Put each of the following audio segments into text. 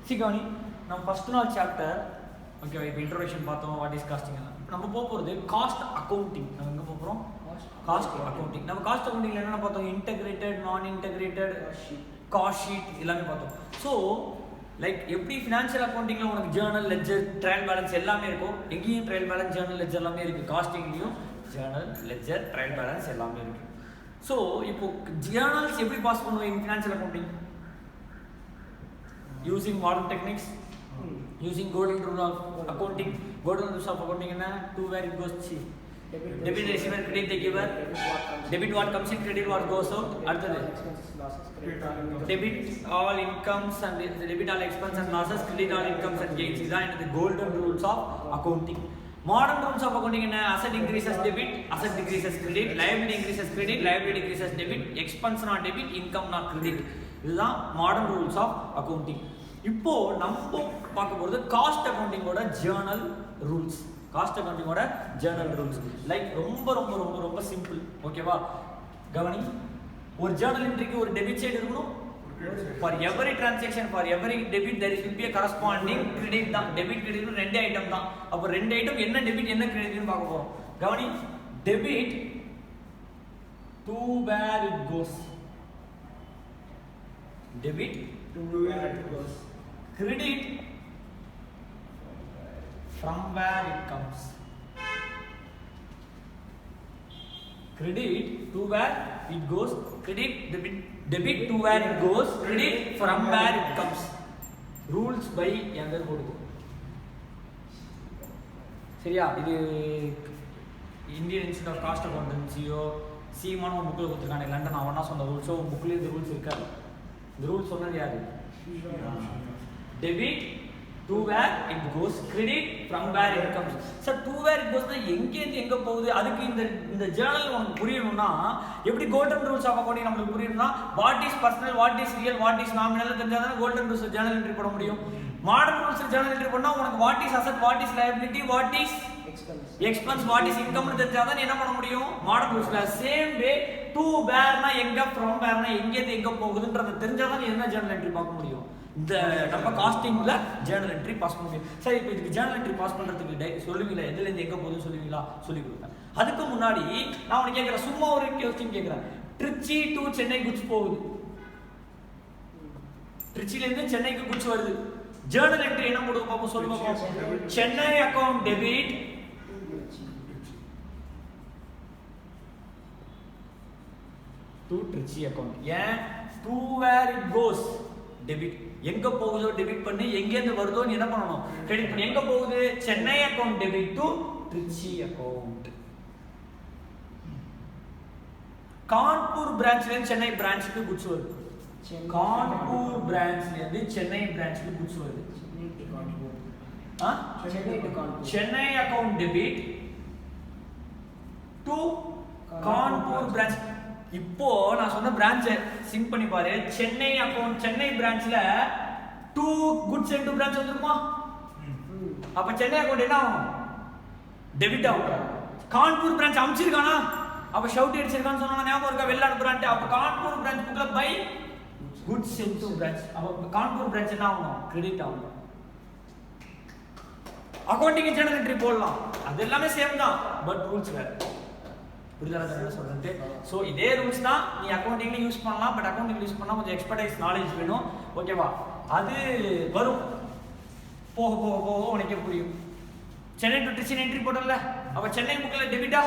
சிகானி நம்ம ஃபர்ஸ்ட் நாள் chapter okay இப்போ இன்ட்ரோடக்ஷன் பார்த்தோம் வாட் இஸ் காஸ்டிங் எல்லாம் இப்போ நம்ம போக போகிறது காஸ்ட் அக்கௌண்டிங். நம்ம எங்கே போகிறோம்? Cost accounting. நம்ம காஸ்ட் அக்கௌண்டிங்கில் என்னென்ன பார்த்தோம்? இன்டெகிரேட்டட், நான் இன்டெகிரேட்டட், காஸ்ட் ஷீட் எல்லாமே பார்த்தோம். ஸோ லைக் எப்படி ஃபினான்ஷியல் அக்கௌண்டிங்கில் உனக்கு ஜேர்னல், லெட்ஜர், ட்ரையல் பேலன்ஸ் எல்லாமே இருக்கும், எங்கேயும் ட்ரையல் பேலன்ஸ், ஜேர்னல், லெட்ஜர் எல்லாமே இருக்குது. காஸ்டிங்லேயும் ஜேர்னல், லெட்ஜர், ட்ரையல் பேலன்ஸ் எல்லாமே இருக்குது. ஸோ இப்போ ஜேர்னல்ஸ் எப்படி பாஸ் பண்ணுவோம் இன் financial accounting? Using modern techniques, using golden rule of accounting. Golden rules of accounting is to where it goes cheap. Debit receiver, credit the giver. Debit what comes in, credit what goes out. அடுத்தது debit all incomes and debit all expenses and losses, credit all incomes and gains. இதான் the golden rules of accounting. Modern rules of accounting என்ன? Asset increases debit, asset decreases credit, liability increases credit, liability decreases debit, expense not debit, income not credit. இதுதான் modern rules of accounting. இப்போ நம்ம பார்க்க போகிறது cost அக்கௌண்டிங்கோட journal rules. Cost அக்கௌண்டிங்கோட journal rules like ரொம்ப ரொம்ப ரொம்ப ரொம்ப சிம்பிள். ஓகேவா? கவனி, ஒரு ஜேர்னல் என்ட்ரிக்கு ஒரு டெபிட் சைடு இருக்கணும். For every transaction, for every debit there will be a corresponding credit தான். டெபிட் கிரெடிட் ரெண்டு ஐட்டம் தான். அப்போ ரெண்டு ஐட்டம் என்ன டெபிட் என்ன கிரெடிட்னு பார்க்க போகிறோம். கவனி, debit to where it goes, debit to where it goes, credit from where it comes, credit to where it goes, credit debit to where it goes, credit from where it comes. rules by younger போடுது. சரியா? இது Indian institute of cost அக்கௌண்டன்சியோ சீமான ஒரு புக்கில் கொடுத்துருக்காங்க. London அவனா சொன்ன ரூல்ஸோ புக்லேயே இந்த rules இருக்காது. இந்த ரூல் சொன்னது யாரு? Debit to where it goes, credit from where it comes. Sir to where it goes னா எங்கேருந்து எங்கே போகுது? அதுக்கு இந்த ஜேர்னல் உங்களுக்கு புரியணும்னா எப்படி கோல்டன் ரூல்ஸ் ஆஃப் அக்கௌண்டிங் நம்மளுக்கு புரியணும்னா what is personal, what is real, what is nominal தெரிஞ்சால் தான் கோல்டன் ரூல்ஸ் ஜேர்னல் என்ட்ரி போட முடியும். மாடர்ன் ரூல்ஸ் ஜேர்னல் என்ட்ரி பண்ணா உனக்கு what is asset, what is liability, what is expense, what is இன்கம்னு தெரிஞ்சால் தான் என்ன பண்ண முடியும் மாடர்ன் ரூல்ஸ்ல. சேம் வே to where னா எங்க, from where னா எங்கேருந்து எங்கே போகுதுன்றத தெரிஞ்சால் தான் என்ன ஜேர்னல் என்ட்ரி பார்க்க முடியும். இந்த நம்ம காஸ்டிங்ல ஜேர்னல் என்ட்ரி பாஸ் பண்ண முடியும். சரி, இப்போ இதுக்கு ஜேர்னல் என்ட்ரி பாஸ் பண்றதுக்கு சொல்லுவீங்களா? எதுலேருந்து எங்கே போகுதுன்னு சொல்லுவீங்களா? சொல்லி கொடுத்தேன். அதுக்கு முன்னாடி நான் உனக்கு கேட்குறேன், சும்மா ஒரு கொஸ்டின் கேட்குறேன். திருச்சி டு சென்னை குட்ஸ் போகுது, திருச்சியிலேருந்து சென்னைக்கு குட்ஸ் வருது. ஜேர்னல் என்ட்ரி என்ன போடுவோம் பார்ப்போம், சொல்லுங்க பார்ப்போம். Chennai account debit to Tiruchi account. ஏன்? To where it goes debit, எங்க போகுதோ டெபிட் பண்ணி, எங்கேருந்து வருதோ நீ என்ன பண்ணணும் கிரெடிட் பண்ணி. எங்க போகுது? Chennai account debit to Tiruchi account. Kanpur பிரான்ச்ல இருந்து சென்னை பிரான்ச்சுக்கு குட்ஸ் வருது. கான்பூர் பிரான்ச்ல இருந்து சென்னை பிரான்ச்சுக்கு குட்ஸ் வருது. Chennai account debit to Kanpur branch. இப்போ நான் சொன்ன பிரான்ச் சிங்க் பண்ணி பாரு. சென்னை அக்கௌண்ட், சென்னை பிரான்ச்ல to goods and to branch வந்துருமா? அப்ப சென்னை அக்கௌண்ட் என்ன ஆகும்? டெபிட் ஆகும். கான்பூர் பிரான்ச் அனுப்பிச்சிருக்கானா? அப்ப ஷவுட் அடிச்சிருக்கான்னு சொன்னா ஞாபகம் இருக்கா? வெளில அனுப்புறான்ட்டு. அப்ப கான்பூர் பிரான்ச் புக்ல by goods and to branch. அப்ப கான்பூர் பிரான்ச் என்ன ஆகும்? கிரெடிட் ஆகும். அக்கௌண்டிங் ஜேர்னல் என்ட்ரி போடலாம், அது எல்லாமே சேம் தான், பட் ரூல்ஸ் வேற. புரிதலா சொல்றது? ஸோ இதே ரூல்ஸ் தான் நீ அக்கௌண்டிங்ல யூஸ் பண்ணலாம், பட் அக்கௌண்டிங் யூஸ் பண்ணால் கொஞ்சம் எக்ஸ்பர்டைஸ் நாலேஜ் வேணும். ஓகேவா? அது வரும் போக போக போக உனக்கே புரியும். சென்னை டு திருச்சி என்ட்ரி போடல, அப்ப சென்னை புக்ல டெபிட்டா,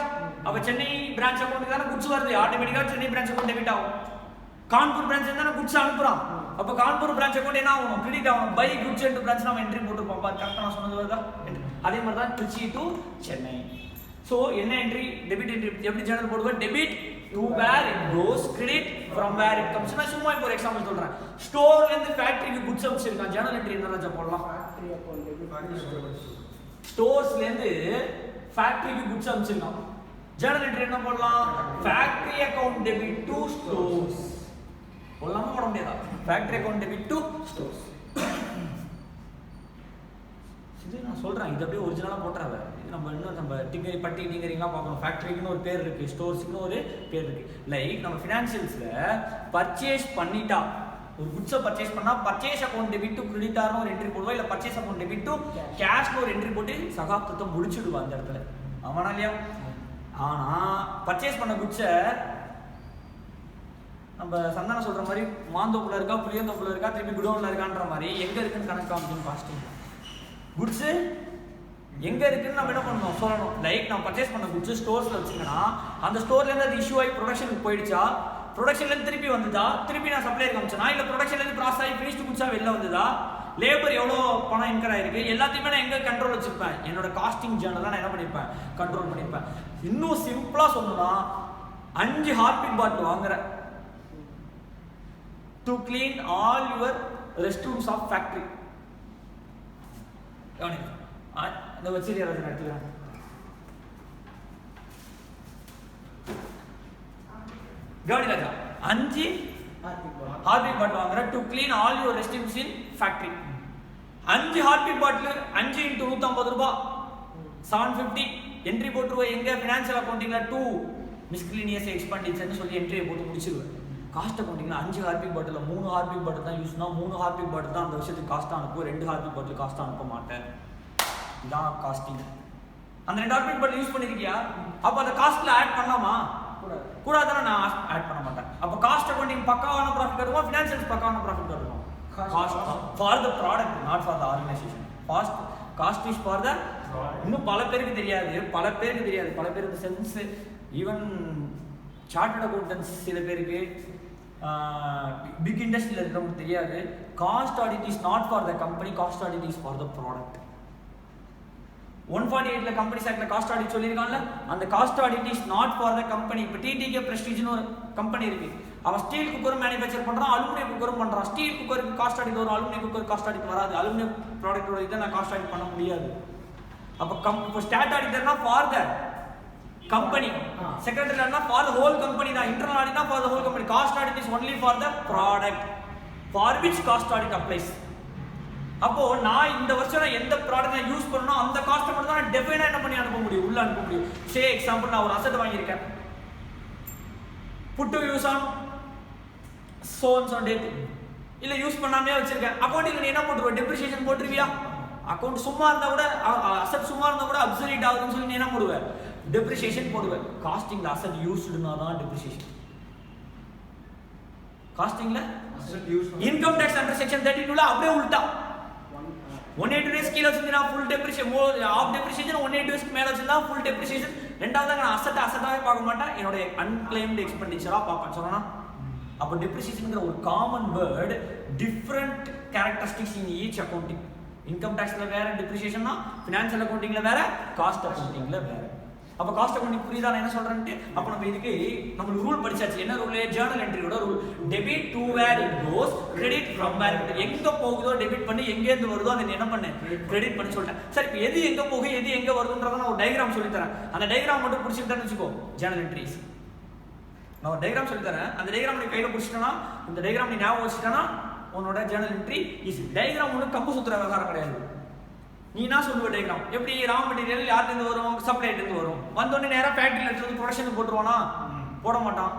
அப்ப சென்னை பிரான்ச் அக்கௌண்ட் தானே குட்ஸ் வருது, ஆட்டோமேட்டிக்கா சென்னை பிரான்ச் அக்கௌண்ட் டெபிட் ஆகும். கான்பூர் பிரான்ச் தானே குட்ஸ் அனுப்புறான், அப்ப கான்பூர் பிரான்ச் அக்கௌண்ட் என்ன ஆகும்? கிரெடிட் ஆகும். பை குட்ஸ் அண்ட் பிரான்ச் நம்ம என்ட்ரி போட்டுருப்போம். கரெக்டா நான் சொன்னது வருதா? அதே மாதிரி தான் திருச்சி டு சென்னை. ஸோ என்ன என்ட்ரி? டெபிட் என்ட்ரி எப்படி ஜேர்னல் போடுவோம்? Debit to where it goes, credit from where it comes. நான் சும்மா இப்போ ஒரு எக்ஸாம்பிள் சொல்றேன். ஸ்டோர்ல இருந்து ஃபேக்டரிக்கு குட்ஸ் அனுப்பிச்சிருக்கான், ஜேர்னல் என்ட்ரி என்ன ராஜா போடலாம்? ஸ்டோர்ஸ்ல இருந்து ஃபேக்டரிக்கு குட்ஸ் அனுப்பிச்சிருக்கான், ஜேர்னல் என்ட்ரி என்ன போடலாம்? Factory account debit to stores. போடலாமா போட முடியாதா? Factory account debit to stores. இது நான் சொல்கிறேன், இது அப்படியே ஒரிஜினலாக போட்டுறாங்க. இது நம்ம இன்னும் நம்ம பட்டி டிங்கரிங்லாம் பார்க்கணும். ஃபேக்ட்ரிக்குன்னு ஒரு பேர் இருக்குது, ஸ்டோர்ஸுக்குன்னு ஒரு பேர் இருக்குது. லைக் நம்ம ஃபினான்ஷியல்ஸில் பர்ச்சேஸ் பண்ணிட்டா ஒரு குட்ஸை பர்ச்சேஸ் பண்ணா பர்ச்சேஸ் அக்கௌண்ட் டெபிட் டு கிரெடிட்டார்னு ஒரு என்ட்ரி போடுவா, இல்ல பர்ச்சேஸ் அக்கௌண்ட் டெபிட் டு கேஷ்னு ஒரு என்ட்ரி போட்டு சகாப்தத்தை முடிச்சுடுவா அந்த இடத்துல. ஆமாண்ணா இல்லையா? ஆனா பர்ச்சேஸ் பண்ண குட்ஸை நம்ம சந்தானம் சொல்ற மாதிரி மாந்தோப்புல இருக்கா புளியந்தோப்புல இருக்கா திருப்பி குடோன்ல இருக்கான்ற மாதிரி எங்க இருக்குன்னு கணக்கு காமிக்கணும். காஸ்டிங் குட்ஸ் எங்க இருக்குன்னு நம்ம என்ன பண்ணணும் சொல்லணும். லைக் நான் பர்ச்சேஸ் பண்ண குட்ஸ் ஸ்டோர்ஸ்ல வச்சுக்கனா அந்த ஸ்டோர்ல இருந்து அது இஷ்யூ ஆகி ப்ரொடக்ஷனுக்கு போயிடுச்சா, ப்ரொடக்ஷன்ல இருந்து திருப்பி வந்ததா, திருப்பி நான் சப்ளையர் காமிச்சனா, இல்ல ப்ரொடக்ஷன்ல இருந்து ப்ராசஸ் ஆகி ஃபினிஷ்டு குட்ஸா வெளில வந்ததா, லேபர் எவ்வளோ பணம் இன்கர் ஆயிருக்கு, எல்லாத்தையுமே நான் எங்க கண்ட்ரோல் வச்சிருப்பேன். என்னோட காஸ்டிங் ஜேர்னல் நான் என்ன பண்ணிருப்பேன், கண்ட்ரோல் பண்ணிருப்பேன். இன்னும் சிம்பிளா சொல்லணும்னா 5 ஹார்பிக் பாட்டில் வாங்குற to clean all your restrooms of factory. இந்த வச்சிரியா ரஜன் எடுத்துக்கிறேன். கவனி ராஜா 5 ஹார்பிக் பாட்டில் வாங்குற to clean all your restrooms in factory. 5 Harpic bottle 5 into 150 ரூபாய் 750 என்ட்ரி போட்டுருவோம். எங்க ஃபினான்ஷியல் அக்கௌண்டிங்ல 2 மிஸ்கிலினியஸ் எக்ஸ்பெண்டிச்சர்னு சொல்லி என்ட்ரியை போட்டு முடிச்சிருவேன். காஸ்ட் அக்கௌண்டிங்ல 5 ஹார்பிக் பாட்டில் 3 ஹார்பிக் பாட்டில் தான் யூஸ்னா 3 ஹார்பிக் பாட்டில் தான் அந்த வருஷத்துக்கு காஸ்ட்டாக அனுப்பும், 2 ஹார்பிக் பாட்டில் காஸ்ட்டாக அனுப்ப மாட்டேன். இதான் காஸ்டிங். அந்த 2 ஹார்பிக் பாட்டில் யூஸ் பண்ணிருக்கியா, அப்போ அந்த காஸ்ட்ல ஆட் பண்ணலாமா கூடாதுன்னா நான் ஆட் பண்ண மாட்டேன். அப்போ காஸ்ட் அக்கௌண்டிங் பக்காவான ப்ராஃபிட் வருமா, ஃபினான்ஷியல்ஸ் பக்காவான ப்ராஃபிட் வருமா? Cost for the product not for the organisation. Cost is for த. இன்னும் பல பேருக்கு தெரியாது, பல பேருக்கு சென்ஸ் ஈவன் சார்ட்டர்ட் அக்கௌண்டன்ஸ் சில பேருக்கு பிக் இண்டஸ்ட்ரியில் இருக்கிறவங்களுக்கு தெரியாது. Cost audit is not for the company, cost audit is for the product. 148 company ஆக்ட்ல காஸ்ட் ஆடிட் சொல்லியிருக்காங்கல்ல, அந்த cost audit is not for the company. இப்போ டிடிகே பிரஸ்டீஜ்னு ஒரு கம்பெனி இருக்கு, அவன் ஸ்டீல் குக்கரும் மேனுஃபேக்சர் பண்றான், அலுமினியம் குக்கரும் பண்றான். ஸ்டீல் குக்கருக்கு காஸ்ட் ஆடிட் வரும், அலுமினியம் குக்கருக்கு காஸ்ட் ஆடிட் வராது. அலுமினியம் ப்ராடக்டோட இதை நான் காஸ்ட் ஆடிட் பண்ண முடியாது. அப்போ ஸ்டாட் ஆடிட்டர்னா for the company, secretary na for the whole company na, internal audit na for the whole company. Cost audit is only for the product for which cost audit applies. அப்போ நான் இந்த வருஷம் நான் எந்த ப்ராடக்ட் நான் use பண்ணனும் அந்த cost மட்டும் தான் டெஃபைனா என்ன பண்ணி அனுப்ப முடியும், உள்ள அனுப்ப முடியும். சே எக்ஸாம்பிள் நான் ஒரு அசெட் வாங்கியிருக்கேன், put to use on so and so date, இல்ல யூஸ் பண்ணாமே வச்சிருக்கேன். அக்கவுண்டிங்ல நீ என்ன போட்டுருவ, டெப்ரிசியேஷன் போட்டுருவியா? அக்கவுண்ட் சும்மா இருந்தா கூட அசெட் சும்மா இருந்தா கூட அப்சல்யூட் ஆகுதுன்னு சொல்லி நீ என்ன போடுவ, டெப்ரிசியேஷன் போடுவேன். காஸ்டிங்ல அசெட் யூஸ்டுனா தான் டெப்ரிசியேஷன். காஸ்டிங்ல இன்கம் டாக்ஸ் அண்டர் செக்ஷன் 32 ல அப்படியே உல்டா 180 டேஸ் கீழ வச்சிருந்தா ஃபுல் டெப்ரிசியேஷன், ஆஃப் டெப்ரிசியேஷன் 180 டேஸ்க்கு மேல வச்சிருந்தா ஃபுல் டெப்ரிசியேஷன். ரெண்டாவது நான் அசெட்டாவே பார்க்க மாட்டேன், என்னோட அன்கிளைம்டு எக்ஸ்பெண்டிச்சரா பார்ப்பேன். சொல்லணும் அப்போ டெப்ரிசியேஷன்ங்கிற ஒரு common word, different characteristics in each accounting. Income டாக்ஸ்ல வேற டெப்ரிசியேஷன்னா, ஃபினான்ஷியல் அக்கவுண்டிங்ல வேற, காஸ்ட் அக்கவுண்டிங்ல வேற. அப்போ காஸ்ட் அக்கவுண்டிங் புரியுதா நான் என்ன சொல்றேன்ட்டு? அப்போ நம்ம இதுக்கு நம்ம ரூல் படிச்சாச்சு. என்ன ரூல்? ஜர்னல் என்ட்ரியோட rule. Debit to where it goes, credit from where it. எங்க போகுதோ டெபிட் பண்ணி, எங்க இருந்து வருதோ அதை என்ன பண்ணு, கிரெடிட் பண்ணி சொல்லிட்டேன். சரி, இப்போ எது எங்க போகுது எது எங்க வருதுன்றத நான் ஒரு டயக்ராம் சொல்லி தரேன். அந்த டயக்ராம் மட்டும் பிடிச்சிட்டேன்னு வச்சுக்கோ, ஜர்னல் என்ட்ரிஸ். நான் ஒரு டயக்ராம் சொல்லி தரேன், அந்த டயக்ராம் நீ கையில பிடிச்சிட்டேன்னா, இந்த டயக்ராம் நீ ஞாபகம் வச்சுட்டேன்னா உன்னோட ஜர்னல் என்ட்ரி ஈஸி. டயக்ராம் ஒன்று கம்பு சுத்துற விவகாரம் கிடையாது. நீ என்ன சொல்லுவ, டயக்ராம் எப்படி ரா மெட்டீரியல் யார்கிட்ட வரும், சப்ளையர்ல இருந்து வரும். வந்தோடனே நேரா ஃபேக்டரியில எடுத்து ப்ரொடக்ஷனுக்கு போட்டுருவானா? போட மாட்டான்.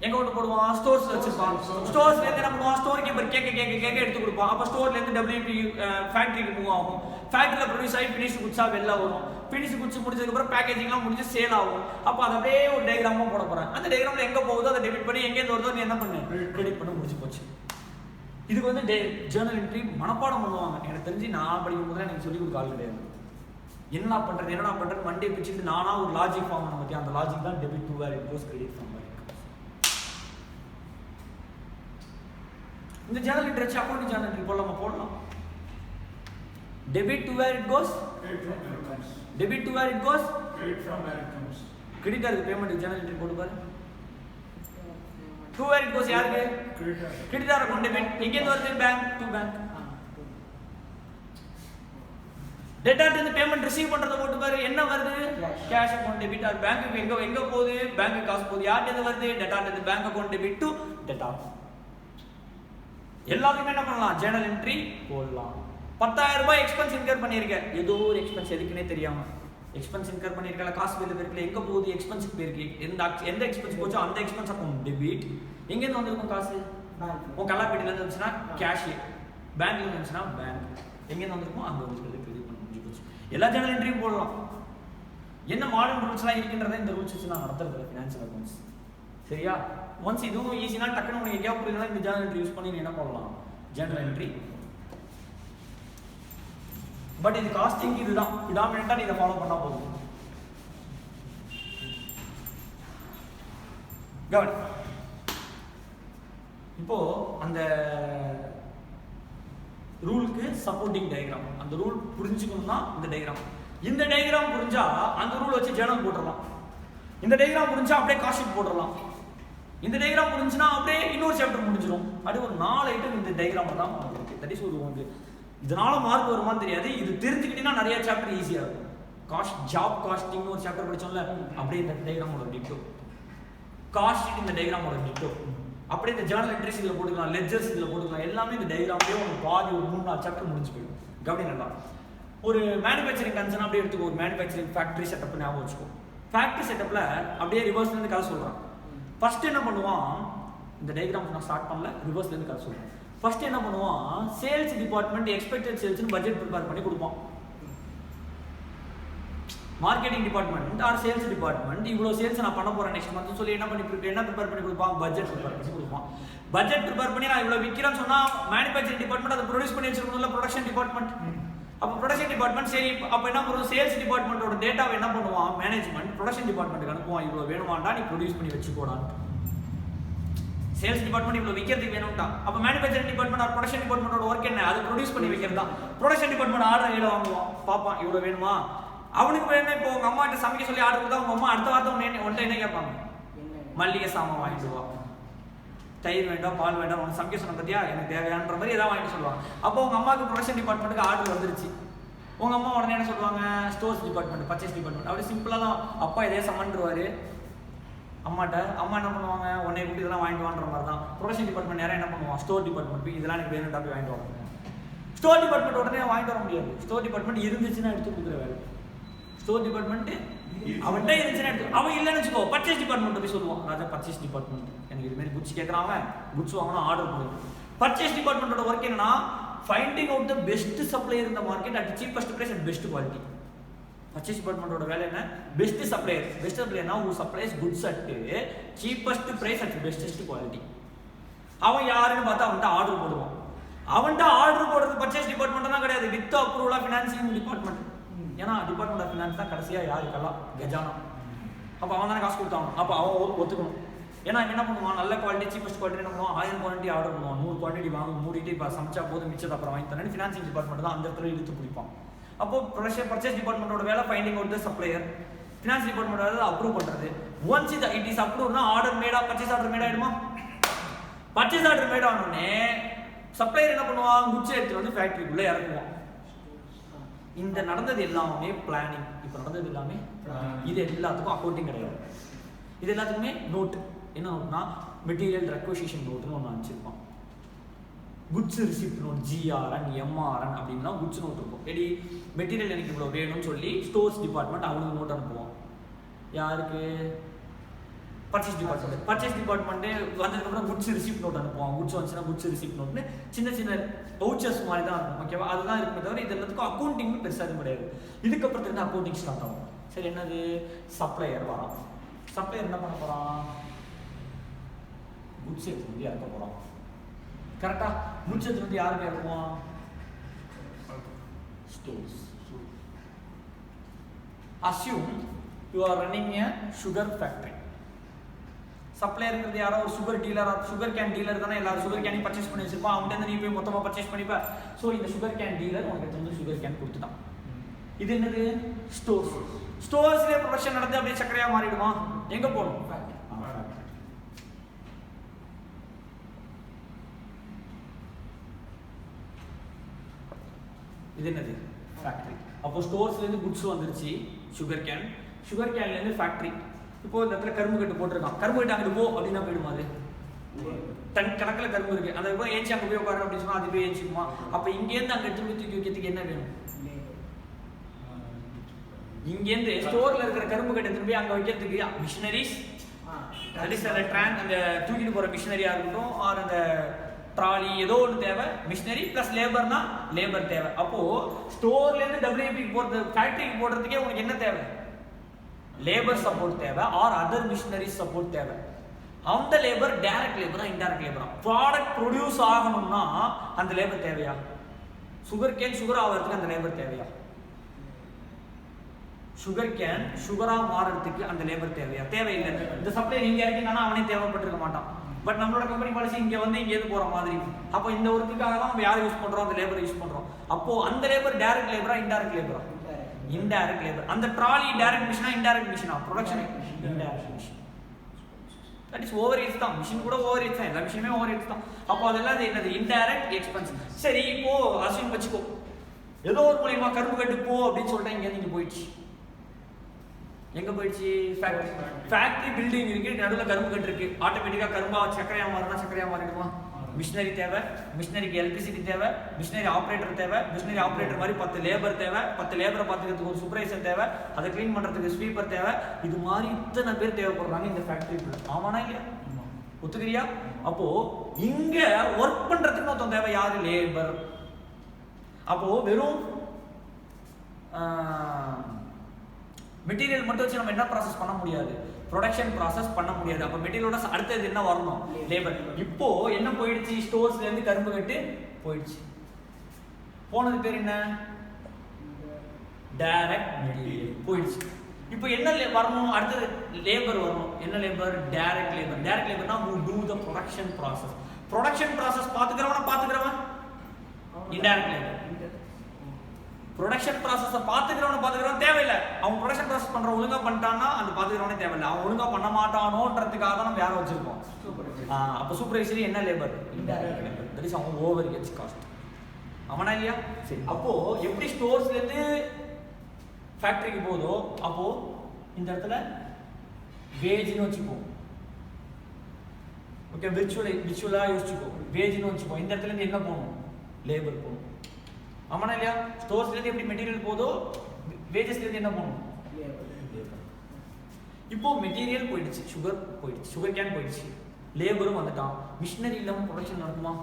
எங்க கொண்டு போடுவான்? ஸ்டோர்ஸ்ல வச்சிருப்பான். ஸ்டோர்ஸ்ல இருந்து என்ன பண்ணுவான், ஸ்டோர் கீப்பர் கேட்க எடுத்து கொடுப்பான். அப்ப ஸ்டோர்ல இருந்து WP ஃபேக்டரிக்கு மூவ் ஆகும். ஃபேக்டரியில ப்ரொடியூஸ் ஆகி ஃபினிஷ் குட்ஸா வெளில வரும். ஃபினிஷ் குட்ஸ் முடிஞ்சதுக்கு அப்புறம் பேக்கேஜிங்லாம் முடிஞ்சு சேல் ஆகும். அப்ப அதை அப்படியே ஒரு டயக்ராமா போட போறேன். அந்த டயக்ராம்ல எங்க போகுதோ அதை டெபிட் பண்ணி, எங்க இருந்து வருதோ நீ என்ன பண்ணு, கிரெடிட் பண்ண முடிஞ்சு போச்சு. இதுக்கு வந்து ஜர்னல் என்ட்ரி மனப்பாடம் பண்ணுவாங்க. எனக்கு தெரிஞ்சு நான் படிக்கும் போது எனக்கு சொல்லி கொடுக்க ஆள் கிடையாது. என்ன பண்றது மண்டே பிச்சுட்டு நானா ஒரு லாஜிக் ஃபார்ம் பண்ண பத்தி, அந்த லாஜிக் தான் debit to where it goes, credit from where it goes. இந்த ஜர்னல் என்ட்ரி வச்சு அக்கவுண்ட் ஜர்னல் என்ட்ரி போடலாம். Debit to where it goes, debit to where it goes, credit from where it goes. கிரெடிட்டருக்கு payment journal entry போட்டு பாரு. To where it goes யாருக்கு? Creditor account debit. எங்க இருந்து வருது? Bank to bank. டெட்டார்ட் இருந்து payment receive பண்றத போட்டு பாரு, என்ன வருது? Cash account debit. ஆர் பேங்க்குக்கு எங்க போகுது? பேங்க் காசு போகுது. யார்ட்ட இருந்து வருது? டெட்டார்ட் இருந்து பேங்க் அக்கவுண்ட் டெபிட் டு டெட்டார்ட். எல்லாத்துக்குமே என்ன பண்ணலாம், ஜர்னல் என்ட்ரி போடலாம். 10,000 ரூபாய் எக்ஸ்பென்ஸ் இன்கர் பண்ணியிருக்கேன், ஏதோ ஒரு எக்ஸ்பென்ஸ் எதுக்குன்னே தெரியாம எக்ஸ்பென்ஸ் இன்கர் பண்ணியிருக்கல, காசு வெளில போயிருக்கல, எங்க போகுது? எக்ஸ்பென்ஸுக்கு போயிருக்கு. எந்த எக்ஸ்பென்ஸ் போச்சோ அந்த எக்ஸ்பென்ஸ் அக்கவுண்ட் டெபிட். எங்கேருந்து வந்திருக்கும் காசு? உன் கல்லாப்பேட்டில இருந்து வந்துச்சுன்னா கேஷ், பேங்க்ல இருந்து வந்துச்சுன்னா பேங்க், எங்கேருந்து வந்திருக்கோம் அங்கே வந்து கிரெடிட் பண்ண முடிஞ்சு போச்சு. எல்லா ஜேர்னல் என்ட்ரியும் போடலாம். என்ன மாடர்ன் ரூல்ஸ்லாம் இருக்கின்றதை இந்த ரூல்ஸ் வச்சு நான் நடத்துறது ஃபினான்ஷியல் அக்கௌண்ட்ஸ். சரியா? ஒன்ஸ் இதுவும் ஈஸினா டக்குன்னு உனக்கு எங்கேயா புரியலன்னா இந்த ஜேர்னல் என்ட்ரி யூஸ் பண்ணி நீ என்ன பண்ணலாம், ஜேர்னல் என்ட்ரி. பட் இது காஸ்டிங் இதுதான் ப்ரிடாமினென்ட்டா நீ இதை ஃபாலோ பண்ணா போதும். கவனி. இப்போ அந்த ரூலுக்கு சப்போர்ட்டிங் டயக்ராம், அந்த ரூல் புரிஞ்சுக்கணும்னா இந்த டயக்ராம். இந்த டயக்ராம் புரிஞ்சா அந்த ரூல் வச்சு ஜேர்னல் போட்டுடலாம். இந்த டயக்ராம் புரிஞ்சா அப்படியே காஸ்ட் ஷீட் போட்டுடலாம். இந்த டயக்ராம் புரிஞ்சுனா அப்படியே இன்னொரு சாப்டர் முடிஞ்சிடும். அது ஒரு 4 ஐட்டம் இந்த டயக்ராம் தான் இருக்கு. தட் இஸ் ஒரு வந்து இதனால மார்க் வருமான்னு தெரியாது. இது தெரிஞ்சுக்கிட்டீங்கன்னா நிறைய சாப்டர் ஈஸியா இருக்கும். காஸ்ட் ஜாப் காஸ்டிங் ஒரு சாப்டர் படிச்சோம்ல, அப்படியே இந்த டயக்ராமோட டிட்டோ. காஸ்ட் ஷீட் இந்த டயக்ராமோட டிட்டோ. அப்படியே இந்த ஜேர்னல் என்ட்ரிஸ் இதில் போட்டுக்கலாம், லெட்ஜர்ஸ் இதில் போட்டுக்கலாம். எல்லாமே இந்த டயக்ராம்லேயே ஒரு பாதி ஒரு 3-4 சாப்டர் முடிஞ்சு போயிடும். கவனி நல்லா. ஒரு மேனுஃபேக்சரிங் கன்சர்ன் அப்படியே எடுத்துக்கோ. ஒரு மேனுஃபேக்சரிங் ஃபேக்டரி செட்டப் ஞாபகம் வச்சுக்கோ. ஃபேக்டரி செட்டப்ல அப்படியே ரிவர்ஸ்ல இருந்து கதை சொல்றான். ஃபர்ஸ்ட் என்ன பண்ணுவான், இந்த டயக்ராம் நான் ஸ்டார்ட் பண்ணல, ரிவர்ஸ்ல இருந்து கதை சொல்றேன். ஃபர்ஸ்ட் என்ன பண்ணுவான், சேல்ஸ் டிபார்ட்மெண்ட் எக்ஸ்பெக்டட் சேல்ஸ்னு பட்ஜெட் ப்ரிப்பேர் பண்ணி கொடுப்பான். Marketing department or sales department இவ்வளவு சேல்ஸ் நான் பண்ண போறேன் நெக்ஸ்ட் மந்த் சொல்லி என்ன ப்ரிப்பேர் பண்ணி கொடுப்பான், பட்ஜெட் ப்ரிப்பேர் பண்ணி கொடுப்பான். பட்ஜெட் ப்ரிப்பேர் பண்ணி நான் இவ்வளவு விற்கிறேன்னு சொன்னா மேனுஃபேக்சரிங் டிபார்ட்மெண்ட் அதை ப்ரொடியூஸ் பண்ணி வச்சிருக்கணும்ல, ப்ரொடக்ஷன் டிபார்ட்மெண்ட். அப்போ ப்ரொடக்ஷன் டிபார்ட்மெண்ட் சரி, அப்போ என்ன பண்ணுவோம், சேல்ஸ் டிபார்ட்மெண்ட்டோட டேட்டாவை என்ன பண்ணுவான் மேனேஜ்மெண்ட் ப்ரொடக்ஷன் டிபார்ட்மெண்ட்டுக்கு அனுப்புவான். இவ்வளோ வேணுமாண்டா நீ ப்ரொடியூஸ் பண்ணி வச்சுக்கோடான்னு. சேல்ஸ் டிபார்ட்மெண்ட் இவ்வளோ விற்கிறதுக்கு வேணும்ட்டா. அப்போ மேனுஃபேக்சரிங் டிபார்ட்மெண்ட் ஆர் ப்ரொடக்ஷன் டிபார்ட்மெண்ட்டோட ஒர்க் என்ன, அதை ப்ரொடியூஸ் பண்ணி வைக்கிறது தான். ப்ரொடக்ஷன் டிபார்ட்மெண்ட் ஆர்டர் கையில் வாங்குவான், பார்ப்பான் இவ்வளோ வேணுமா. அவனுக்கு வேணும். இப்போ உங்க அம்மா கிட்ட சமைக்க சொல்லி ஆர்டர் கொடுத்தா உங்க அம்மா அடுத்த வார்த்தை உன்ட்ட என்ன கேட்பாங்க, மல்லிகை சாமான் வாங்கிட்டு வா, தயிர் வேண்டாம், பால் வேண்டாம், உனக்கு சமைக்க சொன்ன பத்தியா எனக்கு தேவையான்ற மாதிரி ஏதாவது வாங்கிட்டு சொல்லுவாங்க. அப்போ உங்க அம்மாவுக்கு ப்ரொடக்ஷன் டிபார்ட்மெண்ட்டுக்கு ஆர்டர் வந்துருச்சு. உங்க அம்மா உடனே என்ன சொல்லுவாங்க, ஸ்டோர்ஸ் டிபார்ட்மெண்ட், பர்ச்சேஸ் டிபார்ட்மெண்ட். அப்படி சிம்பிளா தான் அப்பா இதே சமன்றுவாரு அம்மாட்ட. அம்மா என்ன பண்ணுவாங்க, உன்னை கூட்டி இதெல்லாம் வாங்கிட்டு வான்ற மாதிரி தான். ப்ரொடக்ஷன் டிபார்ட்மெண்ட் யாரும் என்ன பண்ணுவான், ஸ்டோர் டிபார்ட்மெண்ட் போய் இதெல்லாம் எனக்கு வேணும்டா போய் வாங்கிட்டு வாங்க. ஸ்டோர் டிபார்ட்மெண்ட் உடனே வாங்கிட்டு வர முடியாது. ஸ்டோர் டிபார்ட்மெண்ட் இருந்துச்சுன்னா எடுத்து கொடுக்குற வேலை. ஸ்டோர் டிபார்ட்மெண்ட் அவன்கிட்ட இருந்துச்சுன்னா எடுத்து, அவன் இல்லைன்னு வச்சுக்கோ பர்ச்சேஸ் டிபார்ட்மெண்ட் போய் சொல்லுவான், ராஜா பர்ச்சேஸ் டிபார்ட்மெண்ட் எனக்கு இது மாதிரி குட்ஸ் கேட்கறான், அவன் குட்ஸ் வாங்கணும் ஆர்டர் பண்ணுது. பர்ச்சேஸ் டிபார்ட்மெண்டோட ஒர்க் என்னன்னா finding out the best supplier in the market at cheapest price and best quality. Purchase department oda vela enna, best supplier na who supplies goods at cheapest price at bestest quality. Avan yaarunu paatha avanta order poduvan. Avanta order podradhu purchase department na kediyadhu, with approval of financing department. Ena department of finance da kadasiya yaarukalla gajana. Appo avan dana kaasu koduthaan, appo avan othukanum. ஏன்னா என்ன பண்ணுவான், நல்ல quality cheapest quality என்ன பண்ணுவான், 1000 quality order பண்ணுவான், 100 quality வாங்க மூடிட்டு இப்போ சமைச்சா போதும் மிச்சத்தை அப்புறம் வாங்கி தரேன். ஃபினான்சிங் டிபார்ட்மெண்ட் தான் அந்த இடத்துல இழுத்து பிடிப்பான். அப்போ பர்ச்சேஸ் டிபார்ட்மெண்ட்டோட வேலை finding out the supplier, finance department வேலை அப்ரூவ் பண்ணுறது. ஒன்ஸ் இட் இஸ் அப்ரூவ்னா ஆர்டர் மேடா, பர்ச்சேஸ் ஆர்டர் மேட் ஆகிடுமா. பர்ச்சேஸ் ஆர்டர் மேட் ஆனோடனே சப்ளையர் என்ன பண்ணுவான், குட்ஸ் எடுத்து வந்து ஃபேக்ட்ரிக்குள்ளே இறக்குவான். இந்த நடந்தது எல்லாமே பிளானிங். இப்போ நடந்தது எல்லாமே இது எல்லாத்துக்கும் அக்கௌண்டிங் கிடையாது. இது எல்லாத்துக்குமே நோட்டு. என்ன நோட்னா மெட்டீரியல் ரெக்வசிஷன் நோட்டுன்னு ஒன்று அனுப்பிச்சிருப்பான். Goods receipt note, GRN MRN அப்படின்னா குட்ஸ் நோட் இருக்கும். எடி மெட்டீரியல் எனக்கு இவ்வளோ வேணும்னு சொல்லி ஸ்டோர்ஸ் டிபார்ட்மெண்ட் அவனுக்கு நோட் அனுப்புவான். யாருக்கு, பர்ச்சேஸ் டிபார்ட்மெண்ட். பர்ச்சேஸ் டிபார்ட்மெண்ட்டு வந்ததுக்கப்புறம் குட்ஸ் ரிசிப்ட் நோட் அனுப்புவான். குட்ஸ் வந்துச்சுன்னா குட்ஸ் ரிசிப்ட் நோட்னு சின்ன சின்ன வவுச்சர்ஸ் மாதிரி தான் இருக்கும். ஓகேவா, அதுதான் இருக்குமே தவிர இது எல்லாத்துக்கும் அக்கௌண்டிங் பெருசாக எதுவும் கிடையாது. இதுக்கப்புறம் இருந்து அக்கௌண்டிங் ஸ்டார்ட் ஆகும். சரி, என்னது, சப்ளையர் வரான். சப்ளையர் என்ன பண்ண போகிறான், குட்ஸ் எடுத்து வந்து இறக்க போகிறான். கரெக்டாக குட்ஸ் எடுத்து வந்து யாருக்கு இறக்குவான், stores. Assume you are running a sugar factory. சப்ளையருங்கிறது யாரோ ஒரு sugar dealer, sugar cane dealer தானே, எல்லாரும் சுகர் கேனையும் பர்ச்சேஸ் பண்ணி வச்சிருப்பான். அவன்கிட்ட நீ போய் மொத்தமாக பர்ச்சேஸ் பண்ணிப்ப. ஸோ இந்த சுகர் கேன் டீலர் உனக்கு எடுத்து வந்து சுகர் கேன் கொடுத்துட்டான். இது என்னது, ஸ்டோர்ஸ். ஸ்டோர்ஸ்லேயே ப்ரொடக்ஷன் நடந்து அப்படியே சக்கரையாக மாறிடுமா, எங்கே போகணும், இது என்னது, ஃபேக்டரி. அப்போ ஸ்டோர்ஸ்லேருந்து குட்ஸ் வந்துருச்சு, சுகர் கேன். சுகர் கேன்லேருந்து ஃபேக்டரி. இப்போ இந்த இடத்துல கரும்பு கட்டு போட்டிருக்கான். கரும்பு கட்டு அங்கிட்டு போ அப்படின்னா போயிடுமா, அது டன் கணக்கில் கரும்பு இருக்கு. அந்த போய் ஏஞ்சி அங்கே போய் உட்காரு அப்படின்னு சொன்னால் அது போய் ஏஞ்சிக்குமா. அப்போ இங்கேருந்து அங்கே எடுத்து போய் தூக்கி வைக்கிறதுக்கு என்ன வேணும், இங்கேருந்து ஸ்டோரில் இருக்கிற கரும்பு கட்டு எடுத்துட்டு போய் அங்கே வைக்கிறதுக்கு மிஷினரிஸ் தட் இஸ் அந்த தூக்கிட்டு போகிற மிஷினரியாக இருக்கட்டும் ஆர் அந்த ட்ராலி ஏதோ ஒன்று தேவை, மிஷினரி ப்ளஸ் லேபர்னா லேபர் தேவை. அப்போது ஸ்டோர்லேருந்து டபிள்யூபிக்கு போகிறது ஃபேக்ட்ரிக்கு போடுறதுக்கே உனக்கு என்ன தேவை? லேபர் சப்போர்ட் தேவை ஆர் அதர் மிஷினரி சப்போர்ட் தேவை. அந்த லேபர் டைரக்ட் லேபரா இன்டைரக்ட் லேபரா? ப்ராடக்ட் ப்ரொடியூஸ் ஆகணும்னா அந்த லேபர் தேவையா? சுகர் கேன் சுகர் ஆகிறதுக்கு அந்த லேபர் தேவையா? சுகர் கேன் சுகரா மாறதுக்கு அந்த லேபர் தேவையா? தேவையில்லை. இந்த சப்ளையர் இங்க இறக்கினா அவனே தேவைப்பட்டிருக்க மாட்டான். பட் நம்மளோட கம்பெனி பாலிசி இங்க வந்து இங்க எது போற மாதிரி. அப்போ இந்த ஒர்க்குக்காக தான் நம்ம யாரை யூஸ் பண்றோம்? அந்த லேபர் யூஸ் பண்றோம். அப்போ அந்த லேபர் டைரக்ட் லேபரா இன்டைரக்ட் லேபரா? Indirect labour. அந்த ட்ராலி டைரக்ட் மிஷினா இன்டைரக்ட் மிஷினா? Production indirect machine. That is overheads தான். மிஷின் கூட ஓவர் ஹெட்ஸ் தான், எல்லா மிஷினுமே ஓவர் ஹெட்ஸ் தான். அப்போ அதெல்லாம் என்னது? Indirect expense. சரி, இப்போ அஸ்வின் வச்சுக்கோ, ஏதோ ஒரு மூலியமா கரும்பு கட்டு போ அப்படின்னு சொல்லிட்டு இங்க நீங்க போயிடுச்சு. எங்க போயிடுச்சு? ஃபேக்டரி பில்டிங் இருக்கு, நடுவில் கரும்பு கட்டு இருக்கு. ஆட்டோமேட்டிக்கா கரும்பா சக்கரையா மாறினா சக்கரையா மாறிடுமா? மிஷினரி தேவை, மிஷினரிக்கு எலக்ட்ரிசிட்டி தேவை, மிஷினரி ஆப்ரேட்டர் தேவை, மிஷினரி ஆப்ரேட்டர் மாதிரி 10 லேபர் தேவை, 10 லேபரை பார்த்துக்கிறதுக்கு ஒரு சூப்பர்வைசர் தேவை, அதை க்ளீன் பண்ணுறதுக்கு ஸ்வீப்பர் தேவை. இது மாதிரி இத்தனை பேர் தேவைப்படுறாங்க இந்த ஃபேக்டரிக்குள்ள. ஆமானா இல்லையா? ஒத்துக்கிறியா? அப்போ இங்க ஒர்க் பண்றதுக்கு ஒருத்தன் தேவை. யாரு? லேபர். அப்போ வெறும் மெட்டீரியல் மட்டும் வச்சு நம்ம என்ன ப்ராசஸ் பண்ண முடியாது? ப்ரொடக்ஷன் ப்ராசஸ் பண்ண முடியாது. அப்போ மெட்டீரியலோட அடுத்தது என்ன வரணும்? லேபர். இப்போ என்ன போயிடுச்சு? ஸ்டோர்ஸ்ல இருந்து கரும்பு கட்டு போயிடுச்சு. போனது பேர் என்ன? டைரக்ட் மெட்டீரியல் போயிடுச்சு. இப்போ என்ன வரணும்? அடுத்தது லேபர் வரணும். என்ன லேபர்? Direct labour. டைரக்ட் லேபர்னா who do the production process. Production process பாத்துக்கிறவன் இன்டைரக்ட் லேபர். ப்ரொடக்ஷன் ப்ராசஸை பாத்துக்கிறவன் தேவையில்லை. அவன் ப்ரொடக்ஷன் ப்ராசஸ் பண்ற ஒழுங்கா பண்ணிட்டான்னா அந்த பாத்துக்கிறவனே தேவையில்லை. அவன் ஒழுங்கா பண்ண மாட்டானோன்றதுக்காக தான் நம்ம யாரை வச்சிருக்கோம்? அப்போ சூப்பர்வைசரி என்ன labour? Indirect labour. That is அவன் ஓவர் ஹெட்ஸ் காஸ்ட். ஆமானா இல்லையா? சரி, அப்போ எப்படி ஸ்டோர்ஸ்ல இருந்து ஃபேக்டரிக்கு போதோ அப்போ இந்த இடத்துல வேஜ்னு வச்சுப்போம். ஓகே, விர்ச்சுவலா யோசிச்சுக்கோ. வேஜ்னு வச்சுப்போம். இந்த இடத்துல இருந்து என்ன போகணும்? லேபர் போகணும். ஆமானா இல்லையா? ஸ்டோர்ஸ்ல இருந்து எப்படி மெட்டீரியல் போதோ வேஜஸ்ல இருந்து என்ன போகணும்? இப்போ மெட்டீரியல் போயிடுச்சு, சுகர் போயிடுச்சு, சுகர் கேன் போயிடுச்சு, லேபரும் வந்துட்டான். மிஷினரி இல்லாம ப்ரொடக்ஷன் நடக்குமா?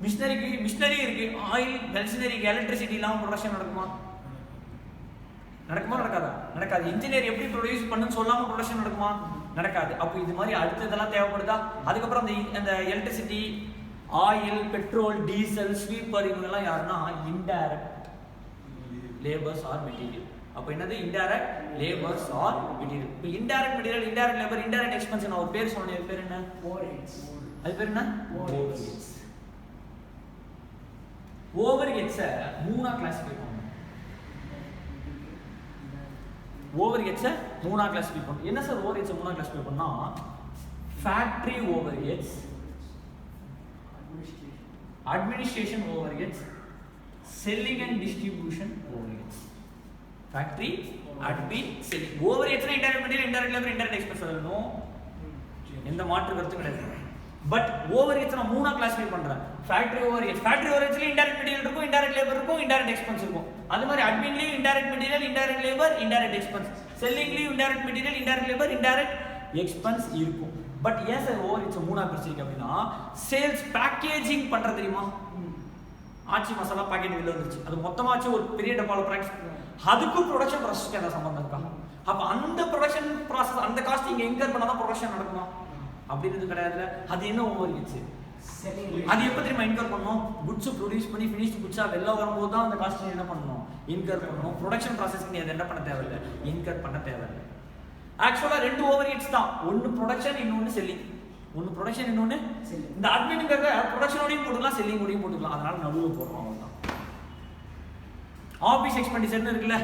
மிஷினரி இருக்கு, ஆயில் மெஷினரிக்கு எலக்ட்ரிசிட்டி இல்லாம ப்ரொடக்ஷன் நடக்குமா? நடக்காதா? நடக்காது. இன்ஜினியர் எப்படி ப்ரொடியூஸ் பண்ணுன்னு சொல்லாம ப்ரொடக்ஷன் நடக்குமா? நடக்காது. அப்போ இது மாதிரி அடுத்ததெல்லாம் தேவைப்படுதா? அதுக்கப்புறம் அந்த electricity, oil, petrol, diesel, sweeper இவங்கெல்லாம் யாருன்னா இன்டைரக்ட் லேபர்ஸ் ஆர் மெட்டீரியல். அப்போ என்னது? Indirect labours or material. இப்போ indirect material, indirect labour, indirect expense. நான் ஒரு பேர் சொன்னேன், பேர் என்ன? அது பேர் என்ன? ஓவர்ஹெட்ஸ். ஓவர்ஹெட்ஸை மூணா கிளாசிஃபை பண்ணணும். ஓவர்ஹெட்ஸை மூணா கிளாசிஃபை பண்ணணும். என்ன சார் ஓவர்ஹெட்ஸை மூணா கிளாசிஃபை பண்ணா? Factory overheads, administration overheads, selling and distribution overheads. Factory, admin, selling. Overheads na indirect material, indirect labor, indirect expense no. எந்த மாற்று கருத்தும் கிடையாது. பட் ஓவர்ஹெட்ஸ் நான் மூணா கிளாசிஃபை பண்றேன். ஃபேக்டரி ஓவர்ஹெட்ஸ், ஃபேக்டரி ஓவர்ஹெட்ஸ்ல இன்டைரக்ட் மெட்டீரியல் இருக்கும், இன்டைரக்ட் லேபர் இருக்கும், இன்டைரக்ட் எக்ஸ்பென்ஸ் இருக்கும். அது மாதிரி அட்மின்லயும் indirect material, indirect labour, indirect expense. செல்லிங்லயும் indirect material, indirect labour, indirect expense இருக்கும். பட் ஏன் சார் ஓவர்ஹெட்ஸ் மூணா பிரிச்சிருக்கு அப்படின்னா, சேல்ஸ் பேக்கேஜிங் பண்ற தெரியுமா? ஆச்சி மசாலா பாக்கெட் வெளில வந்துருச்சு, அது மொத்தமாச்சு ஒரு பெரிய டப்பால ப்ராக்டிஸ், அதுக்கும் ப்ரொடக்ஷன் ப்ராசஸ்க்கு என்ன சம்பந்தம் இருக்கா? அப்ப அந்த ப்ரொடக்ஷன் ப்ராசஸ், அந்த காஸ்ட் இங்க இன்கர் பண்ணாதான் ப்ரொடக்ஷன் நடக்குமா? அப்படின்றது கிடையாதுல. அது என்ன ஓவர்ஹெட்ஸ்? அது எப்போ தெரியுமா இன்கர் பண்ணணும்? குட்ஸ் ப்ரொடியூஸ் பண்ணி ஃபினிஷ்டு குட்ஸா வெளில வரும்போது தான் அந்த காஸ்ட் என்ன பண்ணணும்? இன்கர் பண்ணணும். ப்ரொடக்ஷன் ப்ராசஸ்க்கு நீ அதை என்ன பண்ண தேவையில்லை, இன்கர் பண்ண தேவையில்லை. ஆக்சுவலா ரெண்டு ஓவர்ஹெட்ஸ் தான், ஒன்னு ப்ரொடக்ஷன், இன்னொன்னு செல்லிங். ஒன்னு ப்ரொடக்ஷன், இன்னொன்னு செல்லிங். இந்த அட்மின்ங்கறத ப்ரொடக்ஷனோடையும் போட்டுக்கலாம், செல்லிங்கோடையும் போட்டுக்கலாம். அதனால நடுவுல போடுறோம். அவ்வளவுதான். ஆபீஸ் எக்ஸ்பெண்டிச்சர்னு இருக்குல்ல,